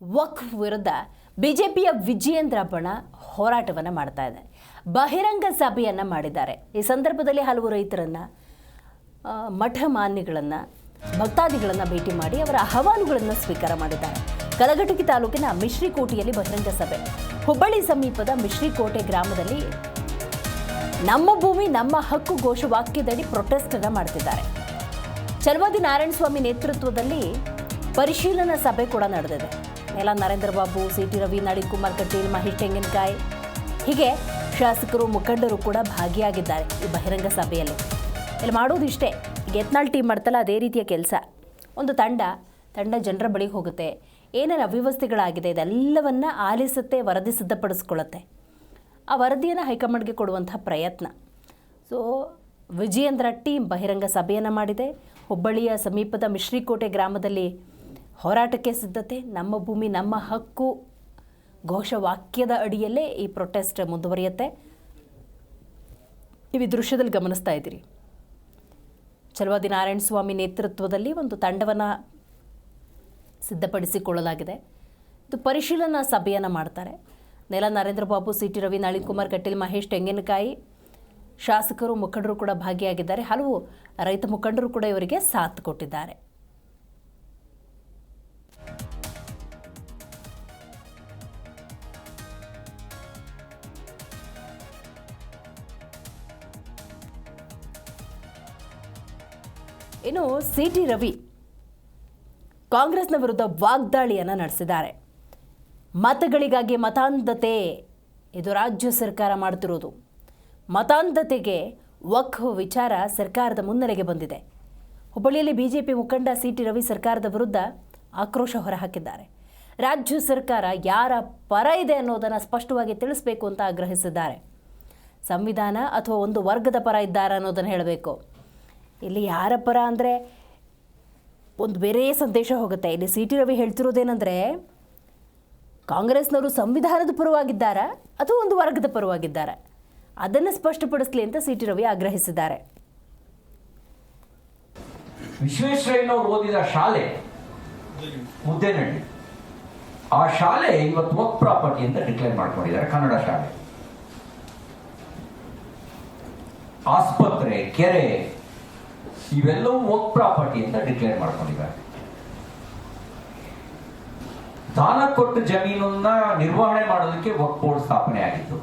ವಕ್ಫ್ ವಿರುದ್ಧ ಬಿಜೆಪಿಯ ವಿಜಯೇಂದ್ರ ಬಣ ಹೋರಾಟವನ್ನು ಮಾಡ್ತಾ ಇದೆ. ಬಹಿರಂಗ ಸಭೆಯನ್ನು ಮಾಡಿದ್ದಾರೆ. ಈ ಸಂದರ್ಭದಲ್ಲಿ ಹಲವು ರೈತರನ್ನು, ಮಠ ಮಾನ್ಯಗಳನ್ನು, ಭಕ್ತಾದಿಗಳನ್ನು ಭೇಟಿ ಮಾಡಿ ಅವರ ಅಹವಾಲುಗಳನ್ನು ಸ್ವೀಕಾರ ಮಾಡಿದ್ದಾರೆ. ಕಲಘಟಕಿ ತಾಲೂಕಿನ ಮಿಶ್ರಿಕೋಟೆಯಲ್ಲಿ ಬಹಿರಂಗ ಸಭೆ. ಹುಬ್ಬಳ್ಳಿ ಸಮೀಪದ ಮಿಶ್ರಿಕೋಟೆ ಗ್ರಾಮದಲ್ಲಿ ನಮ್ಮ ಭೂಮಿ ನಮ್ಮ ಹಕ್ಕು ಘೋಷವಾಕ್ಯದಡಿ ಪ್ರೊಟೆಸ್ಟ್ ಅನ್ನು ಮಾಡ್ತಿದ್ದಾರೆ. ಛಲವಾದಿ ನಾರಾಯಣಸ್ವಾಮಿ ನೇತೃತ್ವದಲ್ಲಿ ಪರಿಶೀಲನಾ ಸಭೆ ಕೂಡ ನಡೆದಿದೆ. ನೆಲ ನರೇಂದ್ರ ಬಾಬು, ಸಿ.ಟಿ. ರವಿ, ನಳಿನ್ ಕುಮಾರ್ ಕಟೀಲ್, ಮಹೇಶ್ ತೆಂಗಿನಕಾಯಿ ಹೀಗೆ ಶಾಸಕರು, ಮುಖಂಡರು ಕೂಡ ಭಾಗಿಯಾಗಿದ್ದಾರೆ ಈ ಬಹಿರಂಗ ಸಭೆಯಲ್ಲಿ. ಇಲ್ಲಿ ಮಾಡೋದಿಷ್ಟೇ, ಈಗ ಯತ್ನಾಳ್ ಟೀಮ್ ಮಾಡ್ತಲ್ಲ ಅದೇ ರೀತಿಯ ಕೆಲಸ. ಒಂದು ತಂಡ ಜನರ ಬಳಿಗೆ ಹೋಗುತ್ತೆ, ಏನೇನು ಅವ್ಯವಸ್ಥೆಗಳಾಗಿದೆ ಇದೆಲ್ಲವನ್ನ ಆಲಿಸುತ್ತೆ, ವರದಿ ಸಿದ್ಧಪಡಿಸ್ಕೊಳ್ಳುತ್ತೆ. ಆ ವರದಿಯನ್ನು ಹೈಕಮಾಂಡ್ಗೆ ಕೊಡುವಂತಹ ಪ್ರಯತ್ನ. ಸೊ ವಿಜಯೇಂದ್ರ ಟೀಮ್ ಬಹಿರಂಗ ಸಭೆಯನ್ನು ಮಾಡಿದೆ. ಹುಬ್ಬಳ್ಳಿಯ ಸಮೀಪದ ಮಿಶ್ರಿಕೋಟೆ ಗ್ರಾಮದಲ್ಲಿ ಹೋರಾಟಕ್ಕೆ ಸಿದ್ಧತೆ. ನಮ್ಮ ಭೂಮಿ ನಮ್ಮ ಹಕ್ಕು ಘೋಷವಾಕ್ಯದ ಅಡಿಯಲ್ಲೇ ಈ ಪ್ರೊಟೆಸ್ಟ್ ಮುಂದುವರಿಯುತ್ತೆ. ನೀವು ಈ ದೃಶ್ಯದಲ್ಲಿ ಗಮನಿಸ್ತಾ ಇದ್ದೀರಿ. ಛಲವಾದಿ ನಾರಾಯಣಸ್ವಾಮಿ ನೇತೃತ್ವದಲ್ಲಿ ಒಂದು ತಂಡವನ್ನು ಸಿದ್ಧಪಡಿಸಿಕೊಳ್ಳಲಾಗಿದೆ. ಇದು ಪರಿಶೀಲನಾ ಸಭೆಯನ್ನು ಮಾಡ್ತಾರೆ. ನೆಲ ನರೇಂದ್ರ ಬಾಬು, ಸಿ.ಟಿ. ರವಿ, ನಳಿನ್ ಕುಮಾರ್ ಕಟೀಲ್, ಮಹೇಶ್ ತೆಂಗಿನಕಾಯಿ ಶಾಸಕರು, ಮುಖಂಡರು ಕೂಡ ಭಾಗಿಯಾಗಿದ್ದಾರೆ. ಹಲವು ರೈತ ಮುಖಂಡರು ಕೂಡ ಇವರಿಗೆ ಸಾಥ್ ಕೊಟ್ಟಿದ್ದಾರೆ. ಇನ್ನು ಸಿ.ಟಿ. ರವಿ ಕಾಂಗ್ರೆಸ್ನ ವಿರುದ್ಧ ವಾಗ್ದಾಳಿಯನ್ನು ನಡೆಸಿದ್ದಾರೆ. ಮತಗಳಿಗಾಗಿ ಮತಾಂಧತೆ, ಇದು ರಾಜ್ಯ ಸರ್ಕಾರ ಮಾಡ್ತಿರೋದು. ಮತಾಂಧತೆಗೆ ವಕ್ಫ್ ವಿಚಾರ ಸರ್ಕಾರದ ಮುನ್ನೆಲೆಗೆ ಬಂದಿದೆ. ಹುಬ್ಬಳ್ಳಿಯಲ್ಲಿ ಬಿಜೆಪಿ ಮುಖಂಡ ಸಿ.ಟಿ. ರವಿ ಸರ್ಕಾರದ ವಿರುದ್ಧ ಆಕ್ರೋಶ ಹೊರಹಾಕಿದ್ದಾರೆ. ರಾಜ್ಯ ಸರ್ಕಾರ ಯಾರ ಪರ ಇದೆ ಅನ್ನೋದನ್ನು ಸ್ಪಷ್ಟವಾಗಿ ತಿಳಿಸಬೇಕು ಅಂತ ಆಗ್ರಹಿಸಿದ್ದಾರೆ. ಸಂವಿಧಾನ ಅಥವಾ ಒಂದು ವರ್ಗದ ಪರ ಇದ್ದಾರೆ ಅನ್ನೋದನ್ನು ಹೇಳಬೇಕು. ಇಲ್ಲಿ ಯಾರ ಪರ ಅಂದರೆ ಒಂದು ಬೇರೆ ಸಂದೇಶ ಹೋಗುತ್ತೆ. ಇಲ್ಲಿ ಸಿ.ಟಿ. ರವಿ ಹೇಳ್ತಿರೋದೇನೆಂದರೆ, ಕಾಂಗ್ರೆಸ್ನವರು ಸಂವಿಧಾನದ ಪರವಾಗಿದ್ದಾರಾ ಅಥವಾ ಒಂದು ವರ್ಗದ ಪರವಾಗಿದ್ದಾರಾ ಅದನ್ನು ಸ್ಪಷ್ಟಪಡಿಸಲಿ ಅಂತ ಸಿ.ಟಿ. ರವಿ ಆಗ್ರಹಿಸಿದ್ದಾರೆ. ವಿಶ್ವೇಶ್ವರಯ್ಯನವರು ಓದಿದ ಶಾಲೆ ಮುದ್ದೇನಹಳ್ಳಿ, ಆ ಶಾಲೆ ಇವತ್ತು ವರ್ಕ್ ಪ್ರಾಪರ್ಟಿ ಅಂತ ಡಿಕ್ಲೇರ್ ಮಾಡ್ಕೊಂಡಿದ್ದಾರೆ. ಕನ್ನಡ ಶಾಲೆ, ಆಸ್ಪತ್ರೆ, ಕೆರೆ ಇವೆಲ್ಲವೂ ವರ್ಕ್ ಪ್ರಾಪರ್ಟಿ ಅಂತ ಡಿಕ್ಲೇರ್ ಮಾಡ್ಕೊಂಡಿದ್ದಾರೆ. ದಾನ ಕೊಟ್ಟು ಜಮೀನನ್ನ ನಿರ್ವಹಣೆ ಮಾಡೋದಕ್ಕೆ ವಕ್ಫ್ ಬೋರ್ಡ್ ಸ್ಥಾಪನೆ ಆಗಿತ್ತು.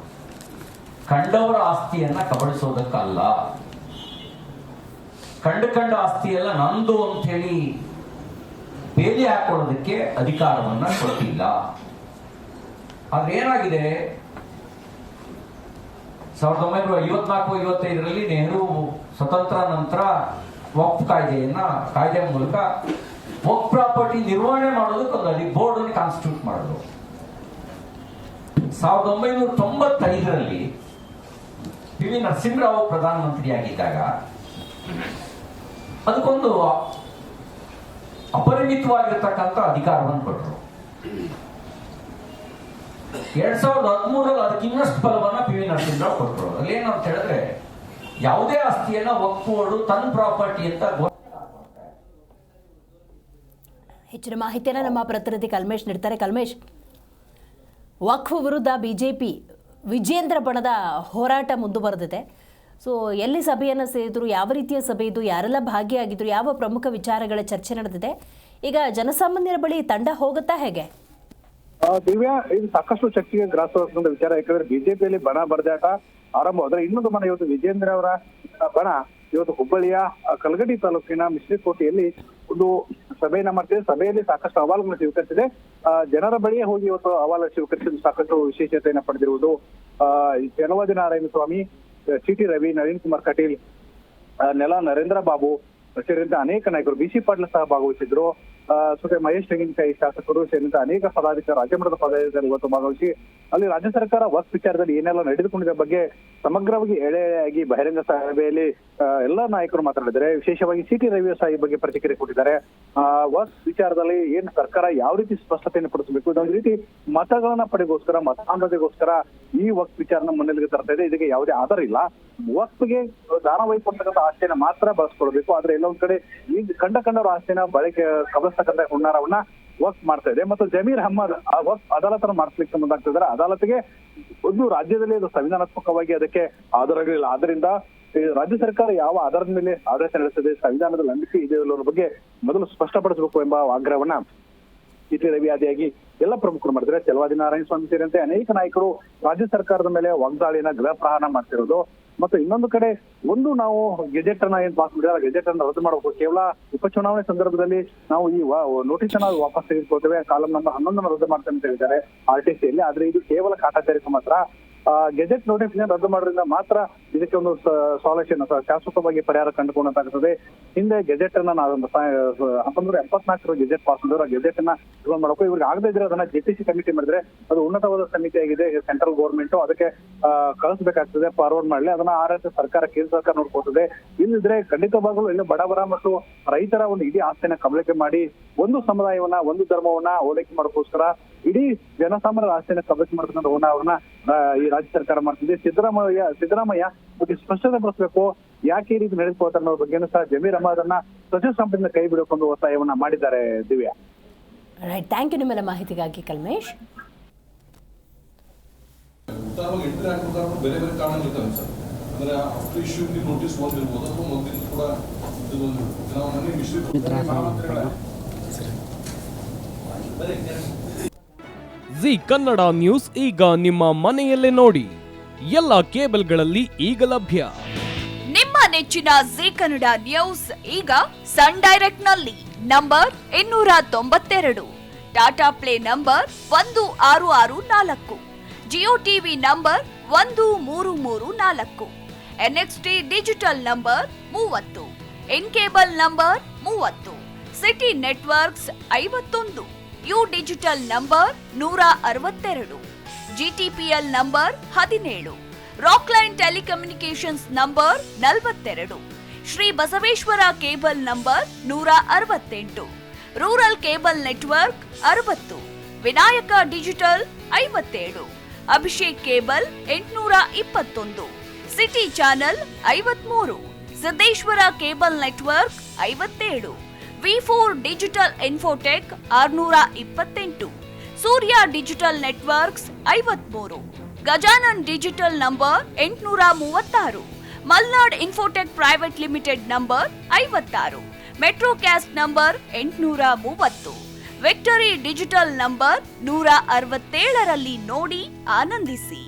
ಕಂಡವರ ಆಸ್ತಿಯನ್ನ ಕಬಳಿಸೋದಕ್ಕಲ್ಲ. ಕಂಡ ಆಸ್ತಿ ಎಲ್ಲ ನಂದು ಅಂತ ಹೇಳಿ ಬೇಲಿ ಹಾಕೊಳ್ಳೋದಕ್ಕೆ ಅಧಿಕಾರವನ್ನ ಕೊಟ್ಟಿಲ್ಲ. ಆದ್ರೆ ಏನಾಗಿದೆ, 1954-55ರಲ್ಲಿ ನೆಹರು ಸ್ವತಂತ್ರ ನಂತರ ವಕ್ಫ್ ಕಾಯ್ದೆ ಮೂಲಕ ವಕ್ಫ್ ಪ್ರಾಪರ್ಟಿ ನಿರ್ವಹಣೆ ಮಾಡೋದಕ್ಕೆ ಒಂದು ಬೋರ್ಡ್ ಅನ್ನು ಕಾನ್ಸ್ಟಿಟ್ಯೂಟ್ ಮಾಡಿದ್ರು. 1995ರಲ್ಲಿ ಪಿ.ವಿ. ನರಸಿಂಹರಾವ್ ಪ್ರಧಾನಮಂತ್ರಿಯಾಗಿದ್ದಾಗ ಅದಕ್ಕೊಂದು ಅಪರಿಮಿತವಾಗಿರ್ತಕ್ಕಂಥ ಅಧಿಕಾರವನ್ನು ಕೊಟ್ಟರು. 2013ರಲ್ಲಿ ಅದಕ್ಕೆ ಇನ್ನಷ್ಟು ಬಲವನ್ನ ಪಿ.ವಿ. ನರಸಿಂಹರಾವ್ ಕೊಟ್ಟರು. ಅಲ್ಲಿ ಏನಂತ ಹೇಳಿದ್ರೆ, ಯಾವುದೇ ಆಸ್ತಿಯನ್ನ ವಕ್ಫ್ ಬೋರ್ಡ್ ತನ್ನ ಪ್ರಾಪರ್ಟಿ ಅಂತ. ಹೆಚ್ಚಿನ ಮಾಹಿತಿಯನ್ನು ನಮ್ಮ ಪ್ರತಿನಿಧಿ ಕಲ್ಮೇಶ್ ನೀಡ್ತಾರೆ. ಕಲ್ಮೇಶ್, ವಕ್ಫ್ ವಿರುದ್ಧ ಬಿಜೆಪಿ ವಿಜೇಂದ್ರ ಬಣದ ಹೋರಾಟ ಮುಂದುವರೆದಿದೆ. ಸೊ ಎಲ್ಲಿ ಸಭೆಯನ್ನು ಸೇರಿದ್ರು, ಯಾವ ರೀತಿಯ ಸಭೆ ಇದು, ಯಾರೆಲ್ಲ ಭಾಗಿಯಾಗಿದ್ರು, ಯಾವ ಪ್ರಮುಖ ವಿಚಾರಗಳ ಚರ್ಚೆ ನಡೆದಿದೆ, ಈಗ ಜನಸಾಮಾನ್ಯರ ಬಳಿ ತಂಡ ಹೋಗುತ್ತಾ ಹೇಗೆ? ದಿವ್ಯಾ, ಇದು ಸಾಕಷ್ಟು ಚರ್ಚೆಗೆ ಗ್ರಾಸವಾದ ವಿಚಾರ. ಯಾಕಂದ್ರೆ ಬಿಜೆಪಿಯಲ್ಲಿ ಬಣ ಬರದಾಟ ಆರಂಭವಾದ್ರೆ ಇನ್ನೊಂದು ಬಣ ಇವತ್ತು ವಿಜೇಂದ್ರ ಅವರ ಬಣ ಇವತ್ತು ಹುಬ್ಬಳ್ಳಿಯ ಕಲಘಟಕಿ ತಾಲೂಕಿನ ಮಿಶ್ರಿಕೋಟೆಯಲ್ಲಿ ಒಂದು ಸಭೆಯನ್ನ ಮಾಡ್ತಿದೆ. ಸಭೆಯಲ್ಲಿ ಸಾಕಷ್ಟು ಅಹವಾಲುಗಳನ್ನು ಸ್ವೀಕರಿಸಿದೆ. ಜನರ ಬಳಿಯೇ ಹೋಗಿ ಇವತ್ತು ಅಹವಾಲು ಸ್ವೀಕರಿಸಿದ್ದು ಸಾಕಷ್ಟು ವಿಶೇಷತೆಯನ್ನು ಪಡೆದಿರುವುದು. ಛಲವಾದಿ ನಾರಾಯಣಸ್ವಾಮಿ, ಸಿ.ಟಿ. ರವಿ, ನಳಿನ್ ಕುಮಾರ್ ಕಟೀಲ್, ನೆಲ ನರೇಂದ್ರ ಬಾಬು ಸೇರಿದಂತೆ ಅನೇಕ ನಾಯಕರು, ಬಿ.ಸಿ. ಪಾಟೀಲ್ ಸಹ ಭಾಗವಹಿಸಿದ್ರು. ಮಹೇಶ್ ತೆಂಗಿನಕಾಯಿ ಶಾಸಕರು ಸೇರಿದಂತೆ ಅನೇಕ ಪದಾಧಿಕಾರಿ, ರಾಜ್ಯ ಮಟ್ಟದ ಪದಾಧಿಕಾರಿ ಇವತ್ತು ಭಾಗವಹಿಸಿ ಅಲ್ಲಿ ರಾಜ್ಯ ಸರ್ಕಾರ ವಕ್ಫ್ ವಿಚಾರದಲ್ಲಿ ಏನೆಲ್ಲ ನಡೆದುಕೊಂಡಿದ್ದ ಬಗ್ಗೆ ಸಮಗ್ರವಾಗಿ ಎಳೆಯಾಗಿ ಬಹಿರಂಗ ಸಭೆಯಲ್ಲಿ ಎಲ್ಲಾ ನಾಯಕರು ಮಾತನಾಡಿದ್ದಾರೆ. ವಿಶೇಷವಾಗಿ ಸಿ.ಟಿ. ರವಿ ಸಹ ಈ ಬಗ್ಗೆ ಪ್ರತಿಕ್ರಿಯೆ ಕೊಟ್ಟಿದ್ದಾರೆ. ವಕ್ಫ್ ವಿಚಾರದಲ್ಲಿ ಏನು ಸರ್ಕಾರ ಯಾವ ರೀತಿ ಸ್ಪಷ್ಟತೆಯನ್ನು ಪಡಿಸಬೇಕು, ಇದೊಂದು ರೀತಿ ಮತಗಳನ್ನ ಪಡೆಗೋಸ್ಕರ, ಮತಾಂಧತೆಗೋಸ್ಕರ ಈ ವಕ್ಫ್ ವಿಚಾರನ ಮುನ್ನೆಲೆಗೆ ತರ್ತಾ ಇದೆ. ಇದಕ್ಕೆ ಯಾವುದೇ ಆಧಾರ ಇಲ್ಲ. ವಕ್ಫ್ಗೆ ದಾನ ವಹಿಸಿರ್ತಕ್ಕಂಥ ಆಸ್ತಿಯನ್ನ ಮಾತ್ರ ಬಳಸ್ಕೊಳ್ಬೇಕು. ಆದ್ರೆ ಎಲ್ಲ ಒಂದ್ ಕಡೆ ಈ ಕಂಡವರ ಆಸ್ತಿನ ಬಳಕೆ ಕಬಳಿಸ್ತಕ್ಕಂಥ ಹುನ್ನಾರವನ್ನ ವಕ್ಫ್ ಮಾಡ್ತಾ ಇದೆ ಮತ್ತು ಜಮೀರ್ ಅಹ್ಮದ್ ಆ ವಕ್ಫ್ ಅದಾಲತನ್ನು ಮಾಡಿಸ್ಲಿಕ್ಕೆ ಮುಂದಾಗ್ತಿದ್ದಾರೆ. ಅದಾಲತ್ಗೆ ಒಂದು ರಾಜ್ಯದಲ್ಲಿ ಅದು ಸಂವಿಧಾನಾತ್ಮಕವಾಗಿ ಅದಕ್ಕೆ ಆಧಾರಗಳಿಲ್ಲ. ಆದ್ರಿಂದ ರಾಜ್ಯ ಸರ್ಕಾರ ಯಾವ ಆಧಾರದ ಮೇಲೆ ಆದೇಶ ನಡೆಸಿದೆ, ಸಂವಿಧಾನದ ನಂಬಿಕೆ ಇದೆ ಅನ್ನೋದ್ರ ಬಗ್ಗೆ ಮೊದಲು ಸ್ಪಷ್ಟಪಡಿಸಬೇಕು ಎಂಬ ಆಗ್ರಹವನ್ನ ಟಿ ರವಿ ಆದಿಯಾಗಿ ಎಲ್ಲ ಪ್ರಮುಖರು ಮಾಡಿದ್ದಾರೆ. ಚಲವಾದಿ ನಾರಾಯಣ ಸ್ವಾಮಿ ಸೇರಿದಂತೆ ಅನೇಕ ನಾಯಕರು ರಾಜ್ಯ ಸರ್ಕಾರದ ಮೇಲೆ ವಾಗ್ದಾಳಿಯನ್ನ ಗೃಹ ಪ್ರಹಾರ ಮಾಡ್ತಿರೋದು. ಮತ್ತು ಇನ್ನೊಂದು ಕಡೆ ನಾವು ಗೆಜೆಟ್ ಅನ್ನ ಏನ್ ಪಾಸ್ ಮಾಡಿದ್ರೆ ಗೆಜೆಟ್ ಅನ್ನ ರದ್ದು ಮಾಡಬೇಕು. ಕೇವಲ ಉಪಚುನಾವಣೆ ಸಂದರ್ಭದಲ್ಲಿ ನಾವು ಈ ನೋಟಿಸ್ ಅನ್ನ ವಾಪಸ್ ತೆಗೆದುಕೊಳ್ತೇವೆ, ಕಾಲಂ ನಂಬರ್ 11 ರದ್ದು ಮಾಡ್ತೇವೆ ಅಂತ ಹೇಳಿದ್ದಾರೆ RTCಯಲ್ಲಿ. ಆದ್ರೆ ಇದು ಕೇವಲ ಕಾಟಾಚಾರಕ್ಕೆ ಮಾತ್ರ. ಗೆಜೆಟ್ ನೋಟಿಫಿಕೇಶನ್ ರದ್ದು ಮಾಡೋದ್ರಿಂದ ಮಾತ್ರ ಇದಕ್ಕೆ ಒಂದು ಸಾಲ್ಯೂಷನ್ ಶಾಶ್ವತವಾಗಿ ಪರಿಹಾರ ಕಂಡುಕೊಂಡಂತಾಗುತ್ತದೆ. ಹಿಂದೆ ಗೆಜೆಟ್ ಅನ್ನ 1974 ಗೆಜೆಟ್ ಪಾಸ್ ಮಾಡಿದ್ರು. ಆ ಗೆಜೆಟ್ ಅನ್ನ ರದ್ದು ಮಾಡಬೇಕು. ಇವ್ರಿಗೆ ಆಗದೆ ಇದ್ರೆ ಅದನ್ನ JTC ಕಮಿಟಿ ಮಾಡಿದ್ರೆ ಅದು ಉನ್ನತವಾದ ಸಮಿತಿ ಆಗಿದೆ, ಸೆಂಟ್ರಲ್ ಗೌರ್ಮೆಂಟ್ ಅದಕ್ಕೆ ಕಳಿಸಬೇಕಾಗ್ತದೆ, ಫಾರ್ವರ್ಡ್ ಮಾಡಲಿ. ಅದನ್ನ ಸರ್ಕಾರ ಕೇಂದ್ರ ಸರ್ಕಾರ ನೋಡ್ಕೊಳ್ತದೆ. ಇಲ್ಲಿದ್ರೆ ಖಂಡಿತವಾಗಲೂ ಇಲ್ಲಿ ಬಡವರ ಮತ್ತು ರೈತರ ಒಂದು ಇಡೀ ಆಸ್ತಿಯನ್ನ ಕಬಳಿಕೆ ಮಾಡಿ ಒಂದು ಸಮುದಾಯವನ್ನ ಒಂದು ಧರ್ಮವನ್ನ ಓಲೈಕೆ ಮಾಡೋಕ್ಕೋಸ್ಕರ ಇಡೀ ಜನಸಾಮಾನ್ಯರ ಆಸ್ತಿಯನ್ನ ಕಬಳಿಕೆ ಮಾಡ್ತಕ್ಕಂಥ ಅವ್ರನ್ನ ಈ ರಾಜ್ಯ ಸರ್ಕಾರ ಮಾಡ್ತಿದೆ. ಸಿದ್ದರಾಮಯ್ಯ ಬಗ್ಗೆ ಸ್ಪಷ್ಟತೆ ಪಡಿಸಬೇಕು, ಯಾಕೆ ಈ ರೀತಿ ನಡೆದುಕೊಳ್ತಾರೆ ಅನ್ನೋ ಬಗ್ಗೆ ಸಹ ಜಮೀರ್ ಅಹ್ಮದ್ ಅನ್ನ ಸಚಿವ ಸಂಪುಟದಿಂದ ಕೈ ಬಿಡಬೇಕು ಒತ್ತಾಯವನ್ನ ಮಾಡಿದ್ದಾರೆ. ದಿವ್ಯಾ, ರೈಟ್, ಥ್ಯಾಂಕ್ ಯು ನಿಮ್ಮೆಲ್ಲ ಮಾಹಿತಿಗಾಗಿ ಕಲ್ಮೇಶ್. ಬೇರೆ ಬೇರೆ ಕಾರಣಗಳಿರ್ತವೆ ಸರ್. ಅಂದ್ರೆ ಆಫ್ಟರ್ ಇಶ್ಯೂ ನೋಟಿಸ್ ಒಂದಿರ್ಬೋದು ಅಥವಾ ಮೊದಲಿಂದ ಕೂಡ ನಾವು ಮನೆ ಜಿ ಕನ್ನಡ ನ್ಯೂಸ್ ಈಗ ನಿಮ್ಮ ಮನೆಯಲ್ಲೇ ನೋಡಿ. ಎಲ್ಲ ಕೇಬಲ್ಗಳಲ್ಲಿ ಈಗ ಲಭ್ಯ. ನಿಮ್ಮ ನೆಚ್ಚಿನ ಜಿ ಕನ್ನಡ ನ್ಯೂಸ್ ಈಗ ಸನ್ ಡೈರೆಕ್ಟ್ ನಲ್ಲಿ number 292, Tata play number 1664, Jio TV number 1334, NXT digital number 30, in cable number 30, city networks 51, U digital number 162, GTPL number 17, Rockline telecommunications number 42, Shri Basaveshwara cable number 168, rural cable network 60, Vinayaka digital 57, Abhishek cable 821, city channel 53, Siddeshwara cable network 57, V4 digital Infotech 628, Surya digital networks 53, Gajanan digital number 836, Malnad Infotech private limited number 56, Metrocast number 830, Victory digital number 167ರಲ್ಲಿ ನೋಡಿ ಆನಂದಿಸಿ.